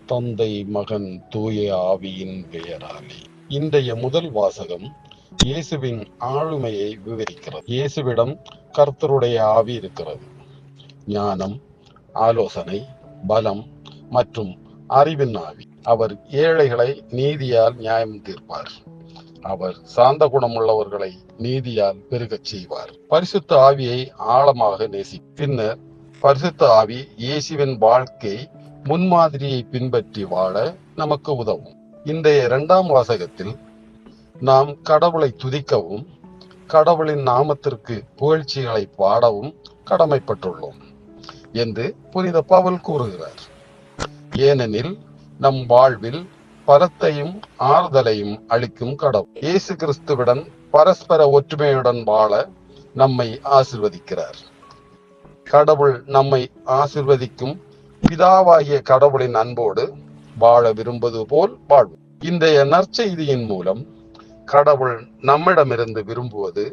தந்தை, மகன், தூய ஆவியின் பெயராலே. இன்றைய முதல் வாசகம் இயேசுவின் ஆளுமையை விவரிக்கிறது. இயேசுவிடம் கர்த்தருடைய ஆவி இருக்கிறது. ஞானம், ஆலோசனை, பலம் மற்றும் அறிவின் ஆவி. அவர் ஏழைகளை நீதியால் நியாயம் தீர்ப்பார். அவர் சாந்த குணமுள்ளவர்களை நீதியால் பெருகச் செய்வார். பரிசுத்த ஆவியை ஆழமாக நேசி. பின்னர் பரிசுத்த ஆவி இயேசுவின் வாழ்க்கை முன்மாதிரியை பின்பற்றி வாழ நமக்கு உதவும். இன்றைய 2ஆம் வாசகத்தில் நாம் கடவுளை துதிக்கவும் கடவுளின் நாமத்திற்கு புகழ்ச்சிகளை பாடவும் கடமைப்பட்டுள்ளோம் என்று புனித பவுல் கூறுகிறார். ஏனெனில் நம் வாழ்வில் பலத்தையும் ஆறுதலையும் அளிக்கும் கடவுள் இயேசு கிறிஸ்துவுடன் பரஸ்பர ஒற்றுமையுடன் வாழ நம்மை ஆசிர்வதிக்கிறார். கடவுள் நம்மை ஆசிர்வதிக்கும் பிதாவாகிய கடவுளின் அன்போடு வாழ விரும்புவது போல் வாழ்வு. இன்றைய நற்செய்தியின் மூலம் கடவுள் நம்மிடமிருந்து விரும்புவது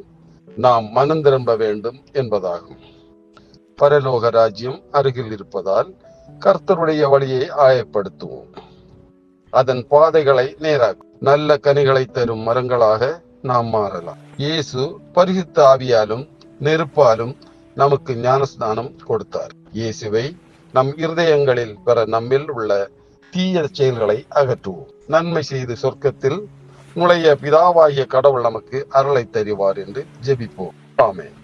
நாம் மனம் திரும்ப வேண்டும் என்பதாகும். பரலோக ராஜ்யம் அருகில் இருப்பதால் கர்த்தருடைய வழியை ஆயப்படுத்துவோம். அதன் பாதைகளை நேராக்கும். நல்ல கனிகளை தரும் மரங்களாக நாம் மாறலாம். இயேசு பரிசுத்த ஆவியாலும் நெருப்பாலும் நமக்கு ஞானஸ்நானம் கொடுத்தார். இயேசுவை நம் இருதயங்களில் பெற நம்மில் உள்ள தீய செயல்களை அகற்றுவோம். நன்மை செய்து சொர்க்கத்தில் நுழைய பிதாவாகிய கடவுள் நமக்கு அருளை தருவார் என்று ஜெபிப்போம். ஆமென்.